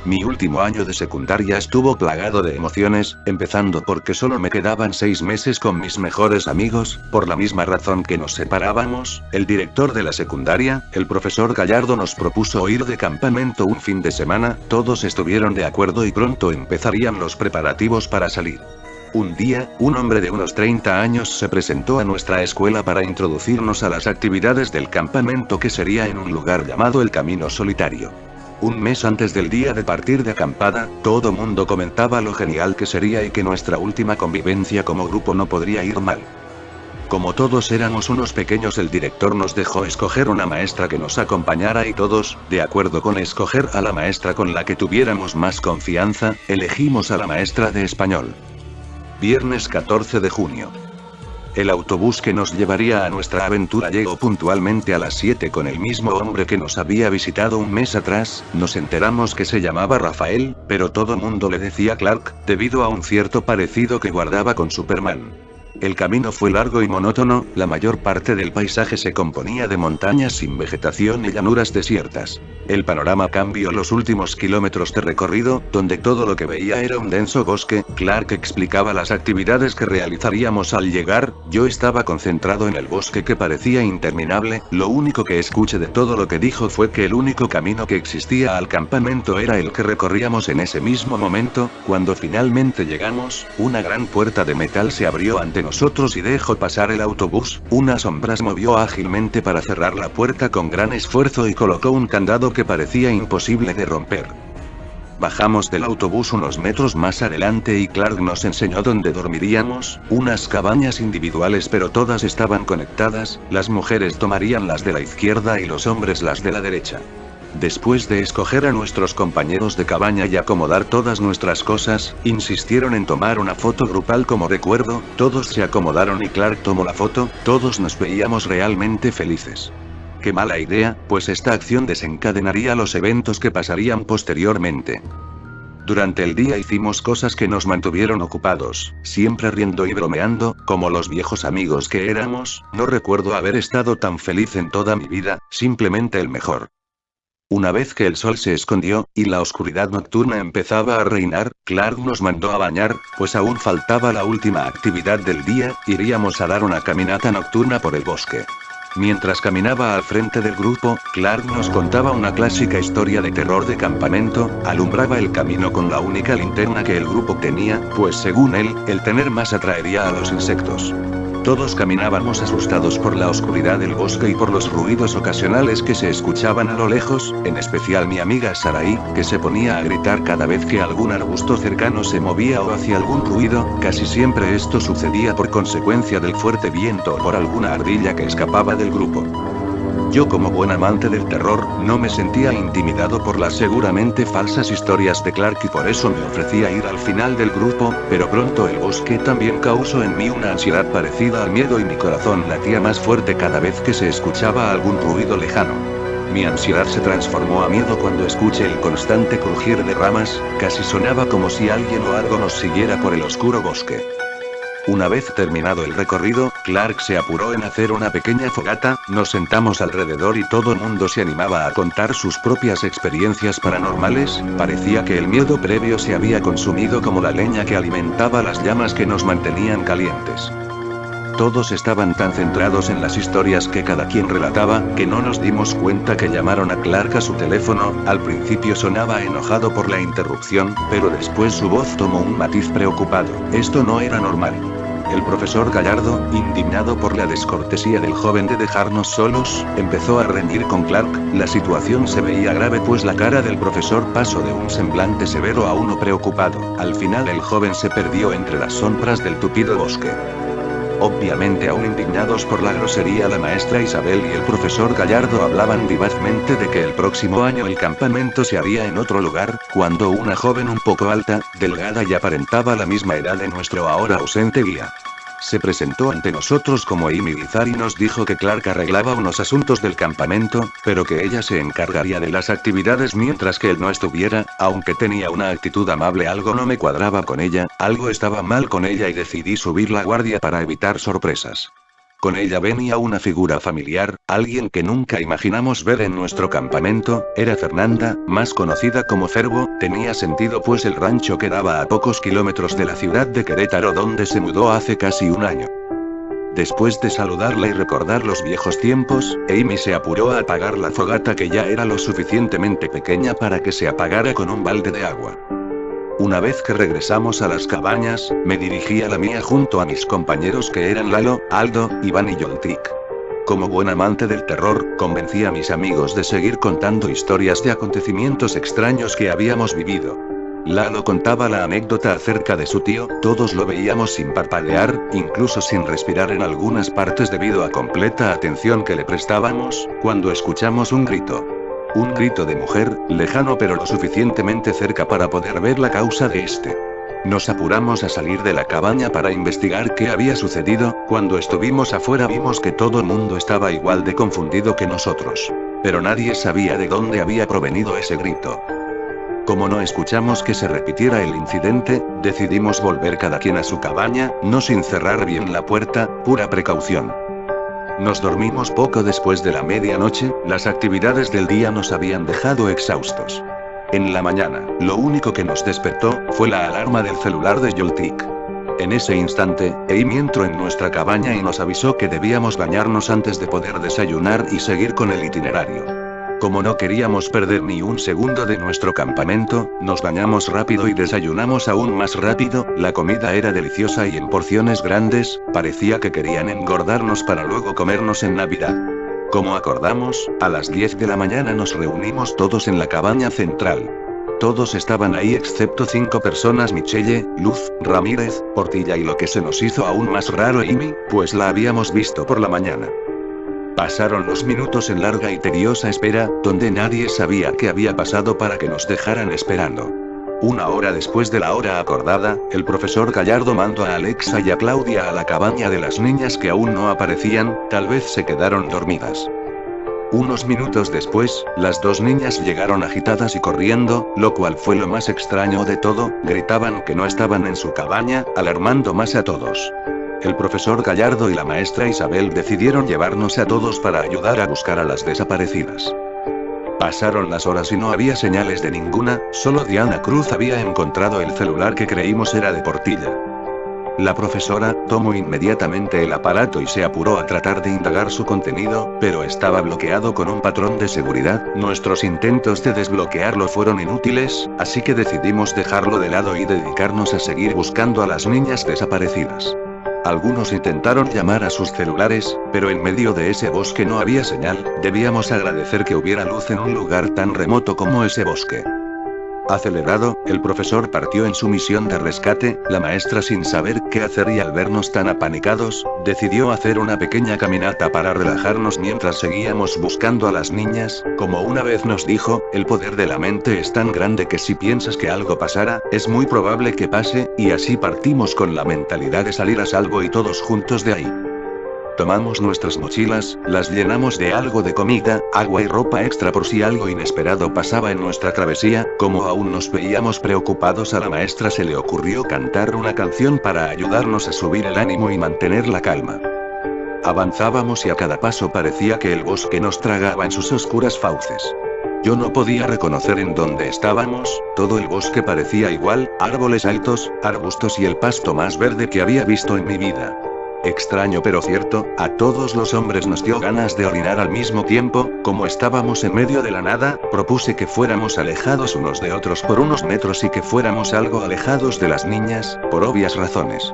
Mi último año de secundaria estuvo plagado de emociones, empezando porque solo me quedaban 6 meses con mis mejores amigos, por la misma razón que nos separábamos, el director de la secundaria, el profesor Gallardo nos propuso ir de campamento un fin de semana, todos estuvieron de acuerdo y pronto empezarían los preparativos para salir. Un día, un hombre de unos 30 años se presentó a nuestra escuela para introducirnos a las actividades del campamento que sería en un lugar llamado el Camino Solitario. Un mes antes del día de partir de acampada, todo mundo comentaba lo genial que sería y que nuestra última convivencia como grupo no podría ir mal. Como todos éramos unos pequeños, el director nos dejó escoger una maestra que nos acompañara y todos, de acuerdo con escoger a la maestra con la que tuviéramos más confianza, elegimos a la maestra de español. Viernes 14 de junio. El autobús que nos llevaría a nuestra aventura llegó puntualmente a las 7 con el mismo hombre que nos había visitado un mes atrás. Nos enteramos que se llamaba Rafael, pero todo mundo le decía Clark, debido a un cierto parecido que guardaba con Superman. El camino fue largo y monótono, la mayor parte del paisaje se componía de montañas sin vegetación y llanuras desiertas. El panorama cambió los últimos kilómetros de recorrido, donde todo lo que veía era un denso bosque. Clark explicaba las actividades que realizaríamos al llegar, yo estaba concentrado en el bosque que parecía interminable, lo único que escuché de todo lo que dijo fue que el único camino que existía al campamento era el que recorríamos en ese mismo momento. Cuando finalmente llegamos, una gran puerta de metal se abrió ante nosotros y dejó pasar el autobús. Una sombra se movió ágilmente para cerrar la puerta con gran esfuerzo y colocó un candado que parecía imposible de romper. Bajamos del autobús unos metros más adelante y Clark nos enseñó dónde dormiríamos, unas cabañas individuales pero todas estaban conectadas, las mujeres tomarían las de la izquierda y los hombres las de la derecha. Después de escoger a nuestros compañeros de cabaña y acomodar todas nuestras cosas, insistieron en tomar una foto grupal como recuerdo, todos se acomodaron y Clark tomó la foto, todos nos veíamos realmente felices. Qué mala idea, pues esta acción desencadenaría los eventos que pasarían posteriormente. Durante el día hicimos cosas que nos mantuvieron ocupados, siempre riendo y bromeando, como los viejos amigos que éramos. No recuerdo haber estado tan feliz en toda mi vida, simplemente el mejor. Una vez que el sol se escondió, y la oscuridad nocturna empezaba a reinar, Clark nos mandó a bañar, pues aún faltaba la última actividad del día, iríamos a dar una caminata nocturna por el bosque. Mientras caminaba al frente del grupo, Clark nos contaba una clásica historia de terror de campamento, alumbraba el camino con la única linterna que el grupo tenía, pues según él, el tener más atraería a los insectos. Todos caminábamos asustados por la oscuridad del bosque y por los ruidos ocasionales que se escuchaban a lo lejos, en especial mi amiga Saraí, que se ponía a gritar cada vez que algún arbusto cercano se movía o hacía algún ruido. Casi siempre esto sucedía por consecuencia del fuerte viento o por alguna ardilla que escapaba del grupo. Yo, como buen amante del terror, no me sentía intimidado por las seguramente falsas historias de Clark y por eso me ofrecía ir al final del grupo, pero pronto el bosque también causó en mí una ansiedad parecida al miedo y mi corazón latía más fuerte cada vez que se escuchaba algún ruido lejano. Mi ansiedad se transformó a miedo cuando escuché el constante crujir de ramas, casi sonaba como si alguien o algo nos siguiera por el oscuro bosque. Una vez terminado el recorrido, Clark se apuró en hacer una pequeña fogata, nos sentamos alrededor y todo el mundo se animaba a contar sus propias experiencias paranormales. Parecía que el miedo previo se había consumido como la leña que alimentaba las llamas que nos mantenían calientes. Todos estaban tan centrados en las historias que cada quien relataba, que no nos dimos cuenta que llamaron a Clark a su teléfono. Al principio sonaba enojado por la interrupción, pero después su voz tomó un matiz preocupado. Esto no era normal. El profesor Gallardo, indignado por la descortesía del joven de dejarnos solos, empezó a reñir con Clark. La situación se veía grave pues la cara del profesor pasó de un semblante severo a uno preocupado. Al final el joven se perdió entre las sombras del tupido bosque. Obviamente aún indignados por la grosería, la maestra Isabel y el profesor Gallardo hablaban vivazmente de que el próximo año el campamento se haría en otro lugar, cuando una joven un poco alta, delgada y aparentaba la misma edad de nuestro ahora ausente guía, se presentó ante nosotros como Amy Guizar y nos dijo que Clark arreglaba unos asuntos del campamento, pero que ella se encargaría de las actividades mientras que él no estuviera. Aunque tenía una actitud amable, algo no me cuadraba con ella, algo estaba mal con ella y decidí subir la guardia para evitar sorpresas. Con ella venía una figura familiar, alguien que nunca imaginamos ver en nuestro campamento. Era Fernanda, más conocida como Ferbo. Tenía sentido pues el rancho quedaba a pocos kilómetros de la ciudad de Querétaro, donde se mudó hace casi un año. Después de saludarla y recordar los viejos tiempos, Amy se apuró a apagar la fogata, que ya era lo suficientemente pequeña para que se apagara con un balde de agua. Una vez que regresamos a las cabañas, me dirigí a la mía junto a mis compañeros, que eran Lalo, Aldo, Iván y Yoltik. Como buen amante del terror, convencí a mis amigos de seguir contando historias de acontecimientos extraños que habíamos vivido. Lalo contaba la anécdota acerca de su tío. Todos lo veíamos sin parpadear, incluso sin respirar en algunas partes debido a completa atención que le prestábamos, cuando escuchamos un grito. Un grito de mujer, lejano pero lo suficientemente cerca para poder ver la causa de este. Nos apuramos a salir de la cabaña para investigar qué había sucedido. Cuando estuvimos afuera vimos que todo el mundo estaba igual de confundido que nosotros. Pero nadie sabía de dónde había provenido ese grito. Como no escuchamos que se repitiera el incidente, decidimos volver cada quien a su cabaña, no sin cerrar bien la puerta, pura precaución. Nos dormimos poco después de la medianoche. Las actividades del día nos habían dejado exhaustos. En la mañana, lo único que nos despertó fue la alarma del celular de Yoltik. En ese instante, Amy entró en nuestra cabaña y nos avisó que debíamos bañarnos antes de poder desayunar y seguir con el itinerario. Como no queríamos perder ni un segundo de nuestro campamento, nos bañamos rápido y desayunamos aún más rápido. La comida era deliciosa y en porciones grandes, parecía que querían engordarnos para luego comernos en Navidad. Como acordamos, a las 10 de la mañana nos reunimos todos en la cabaña central. Todos estaban ahí excepto 5 personas: Michelle, Luz, Ramírez, Portilla y, lo que se nos hizo aún más raro, Amy, pues la habíamos visto por la mañana. Pasaron los minutos en larga y tediosa espera, donde nadie sabía qué había pasado para que nos dejaran esperando. Una hora después de la hora acordada, el profesor Gallardo mandó a Alexa y a Claudia a la cabaña de las niñas, que aún no aparecían. Tal vez se quedaron dormidas. Unos minutos después, las 2 niñas llegaron agitadas y corriendo, lo cual fue lo más extraño de todo. Gritaban que no estaban en su cabaña, alarmando más a todos. El profesor Gallardo y la maestra Isabel decidieron llevarnos a todos para ayudar a buscar a las desaparecidas. Pasaron las horas y no había señales de ninguna. Solo Diana Cruz había encontrado el celular que creímos era de Portilla. La profesora tomó inmediatamente el aparato y se apuró a tratar de indagar su contenido, pero estaba bloqueado con un patrón de seguridad. Nuestros intentos de desbloquearlo fueron inútiles, así que decidimos dejarlo de lado y dedicarnos a seguir buscando a las niñas desaparecidas. Algunos intentaron llamar a sus celulares, pero en medio de ese bosque no había señal. Debíamos agradecer que hubiera luz en un lugar tan remoto como ese bosque. Acelerado, el profesor partió en su misión de rescate. La maestra, sin saber qué hacer y al vernos tan apanicados, decidió hacer una pequeña caminata para relajarnos mientras seguíamos buscando a las niñas. Como una vez nos dijo, el poder de la mente es tan grande que si piensas que algo pasará, es muy probable que pase, y así partimos con la mentalidad de salir a salvo y todos juntos de ahí. Tomamos nuestras mochilas, las llenamos de algo de comida, agua y ropa extra por si algo inesperado pasaba en nuestra travesía. Como aún nos veíamos preocupados, a la maestra se le ocurrió cantar una canción para ayudarnos a subir el ánimo y mantener la calma. Avanzábamos y a cada paso parecía que el bosque nos tragaba en sus oscuras fauces. Yo no podía reconocer en dónde estábamos. Todo el bosque parecía igual: árboles altos, arbustos y el pasto más verde que había visto en mi vida. Extraño pero cierto, a todos los hombres nos dio ganas de orinar al mismo tiempo. Como estábamos en medio de la nada, propuse que fuéramos alejados unos de otros por unos metros y que fuéramos algo alejados de las niñas, por obvias razones.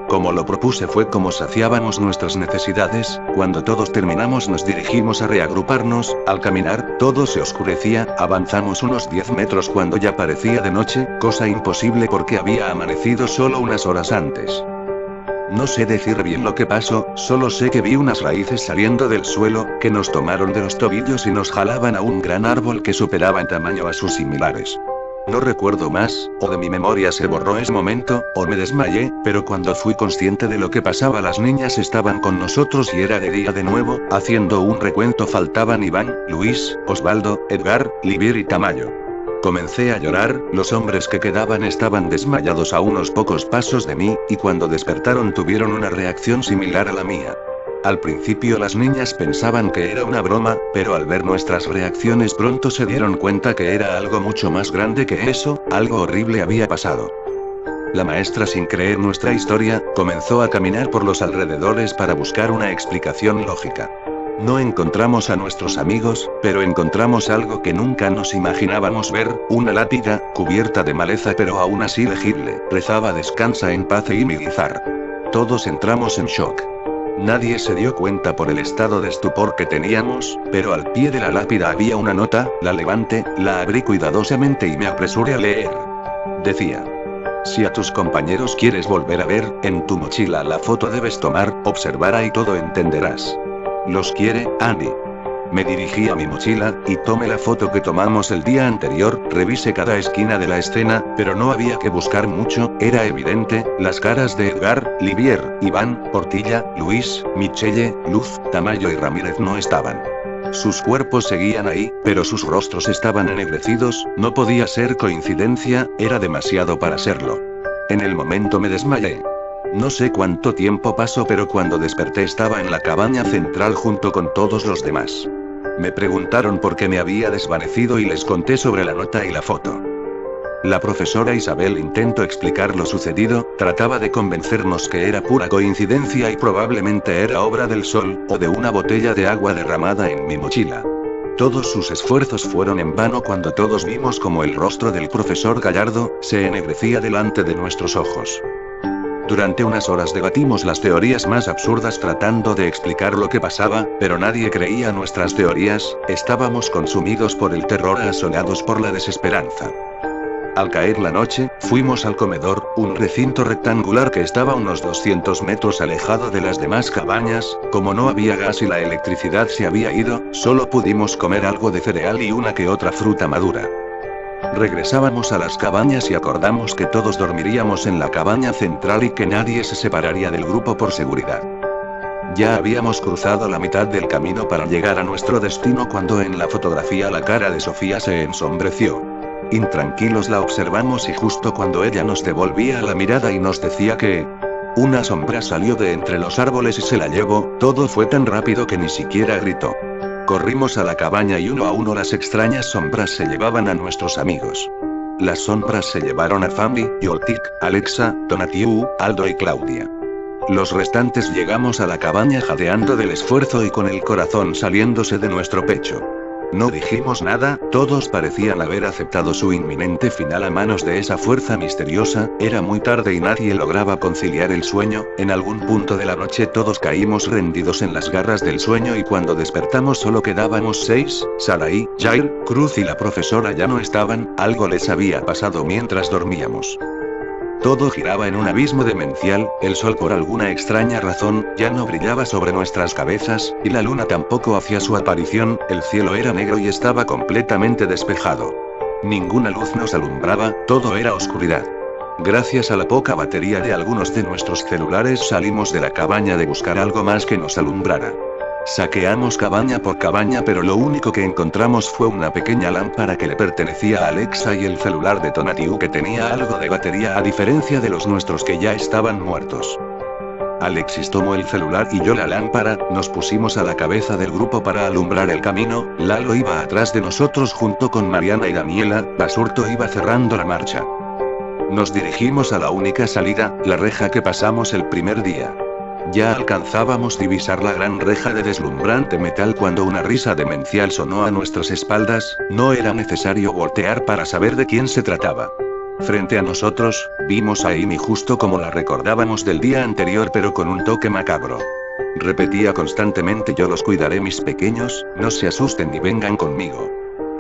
Como lo propuse fue como saciábamos nuestras necesidades. Cuando todos terminamos nos dirigimos a reagruparnos. Al caminar, todo se oscurecía. Avanzamos unos 10 metros cuando ya parecía de noche, cosa imposible porque había amanecido solo unas horas antes. No sé decir bien lo que pasó, solo sé que vi unas raíces saliendo del suelo, que nos tomaron de los tobillos y nos jalaban a un gran árbol que superaba en tamaño a sus similares. No recuerdo más, o de mi memoria se borró ese momento, o me desmayé, pero cuando fui consciente de lo que pasaba, las niñas estaban con nosotros y era de día de nuevo. Haciendo un recuento, faltaban Iván, Luis, Osvaldo, Edgar, Livier y Tamayo. Comencé a llorar. Los hombres que quedaban estaban desmayados a unos pocos pasos de mí, y cuando despertaron tuvieron una reacción similar a la mía. Al principio las niñas pensaban que era una broma, pero al ver nuestras reacciones pronto se dieron cuenta que era algo mucho más grande que eso, algo horrible había pasado. La maestra, sin creer nuestra historia, comenzó a caminar por los alrededores para buscar una explicación lógica. No encontramos a nuestros amigos, pero encontramos algo que nunca nos imaginábamos ver, una lápida, cubierta de maleza pero aún así legible. Rezaba "Descansa en paz Amy Guizar". Todos entramos en shock. Nadie se dio cuenta por el estado de estupor que teníamos, pero al pie de la lápida había una nota, la levanté, la abrí cuidadosamente y me apresuré a leer. Decía: "Si a tus compañeros quieres volver a ver, en tu mochila la foto debes tomar, observará y todo entenderás. Los quiere, Annie". Me dirigí a mi mochila, y tomé la foto que tomamos el día anterior, revisé cada esquina de la escena, pero no había que buscar mucho, era evidente, las caras de Edgar, Livier, Iván, Portilla, Luis, Michelle, Luz, Tamayo y Ramírez no estaban. Sus cuerpos seguían ahí, pero sus rostros estaban ennegrecidos, no podía ser coincidencia, era demasiado para serlo. En el momento me desmayé. No sé cuánto tiempo pasó, pero cuando desperté estaba en la cabaña central junto con todos los demás. Me preguntaron por qué me había desvanecido y les conté sobre la nota y la foto. La profesora Isabel intentó explicar lo sucedido, trataba de convencernos que era pura coincidencia y probablemente era obra del sol, o de una botella de agua derramada en mi mochila. Todos sus esfuerzos fueron en vano cuando todos vimos como el rostro del profesor Gallardo se ennegrecía delante de nuestros ojos. Durante unas horas debatimos las teorías más absurdas tratando de explicar lo que pasaba, pero nadie creía nuestras teorías, estábamos consumidos por el terror, asolados por la desesperanza. Al caer la noche, fuimos al comedor, un recinto rectangular que estaba unos 200 metros alejado de las demás cabañas. Como no había gas y la electricidad se había ido, solo pudimos comer algo de cereal y una que otra fruta madura. Regresábamos a las cabañas y acordamos que todos dormiríamos en la cabaña central y que nadie se separaría del grupo por seguridad. Ya habíamos cruzado la mitad del camino para llegar a nuestro destino cuando en la fotografía la cara de Sofía se ensombreció. Intranquilos la observamos y justo cuando ella nos devolvía la mirada y nos decía que una sombra salió de entre los árboles y se la llevó, todo fue tan rápido que ni siquiera gritó. Corrimos a la cabaña y uno a uno las extrañas sombras se llevaban a nuestros amigos. Las sombras se llevaron a Family, Yoltik, Alexa, Donatiu, Aldo y Claudia. Los restantes llegamos a la cabaña jadeando del esfuerzo y con el corazón saliéndose de nuestro pecho. No dijimos nada, todos parecían haber aceptado su inminente final a manos de esa fuerza misteriosa. Era muy tarde y nadie lograba conciliar el sueño. En algún punto de la noche todos caímos rendidos en las garras del sueño y cuando despertamos solo quedábamos 6, Sarai, Jair, Cruz y la profesora ya no estaban, algo les había pasado mientras dormíamos. Todo giraba en un abismo demencial, el sol por alguna extraña razón, ya no brillaba sobre nuestras cabezas, y la luna tampoco hacía su aparición, el cielo era negro y estaba completamente despejado. Ninguna luz nos alumbraba, todo era oscuridad. Gracias a la poca batería de algunos de nuestros celulares salimos de la cabaña de buscar algo más que nos alumbrara. Saqueamos cabaña por cabaña pero lo único que encontramos fue una pequeña lámpara que le pertenecía a Alexa y el celular de Donatiu que tenía algo de batería a diferencia de los nuestros que ya estaban muertos. Alexis tomó el celular y yo la lámpara, nos pusimos a la cabeza del grupo para alumbrar el camino, Lalo iba atrás de nosotros junto con Mariana y Daniela, Basurto iba cerrando la marcha. Nos dirigimos a la única salida, la reja que pasamos el primer día. Ya alcanzábamos divisar la gran reja de deslumbrante metal cuando una risa demencial sonó a nuestras espaldas, no era necesario voltear para saber de quién se trataba. Frente a nosotros, vimos a Amy justo como la recordábamos del día anterior pero con un toque macabro. Repetía constantemente: yo los cuidaré mis pequeños, no se asusten ni vengan conmigo.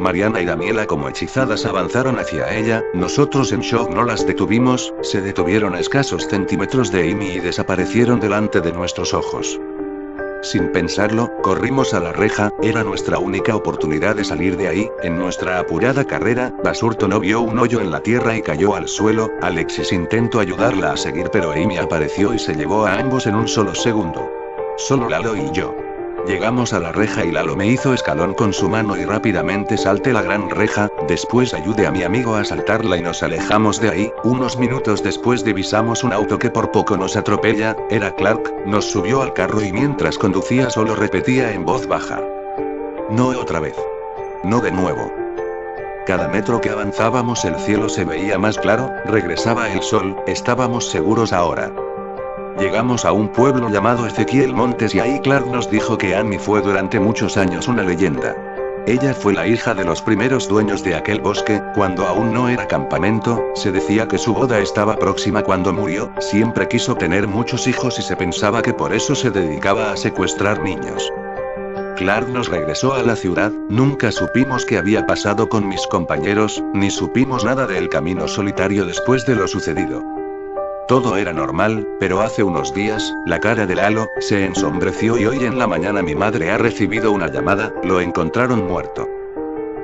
Mariana y Daniela como hechizadas avanzaron hacia ella, nosotros en shock no las detuvimos, se detuvieron a escasos centímetros de Amy y desaparecieron delante de nuestros ojos. Sin pensarlo, corrimos a la reja, era nuestra única oportunidad de salir de ahí. En nuestra apurada carrera, Basurto no vio un hoyo en la tierra y cayó al suelo. Alexis intentó ayudarla a seguir pero Amy apareció y se llevó a ambos en un solo segundo. Solo Lalo y yo. Llegamos a la reja y Lalo me hizo escalón con su mano y rápidamente salté la gran reja, Después ayudé a mi amigo a saltarla y nos alejamos de ahí. Unos minutos después divisamos un auto que por poco nos atropella. Era Clark, nos subió al carro y mientras conducía solo repetía en voz baja: no otra vez. No de nuevo. Cada metro que avanzábamos el cielo se veía más claro, regresaba el sol, estábamos seguros ahora. Llegamos a un pueblo llamado Ezequiel Montes y ahí Clark nos dijo que Annie fue durante muchos años una leyenda. Ella fue la hija de los primeros dueños de aquel bosque, cuando aún no era campamento. Se decía que su boda estaba próxima cuando murió. Siempre quiso tener muchos hijos y se pensaba que por eso se dedicaba a secuestrar niños. Clark nos regresó a la ciudad. Nunca supimos qué había pasado con mis compañeros, ni supimos nada del camino solitario después de lo sucedido. Todo era normal, pero hace unos días, la cara de Lalo se ensombreció y hoy en la mañana mi madre ha recibido una llamada, lo encontraron muerto.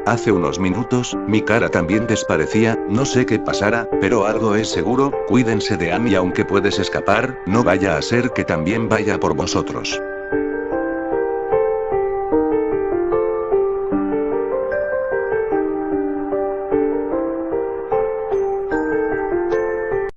Hace unos minutos, mi cara también desaparecía, no sé qué pasará, pero algo es seguro, cuídense de Annie aunque puedes escapar, no vaya a ser que también vaya por vosotros.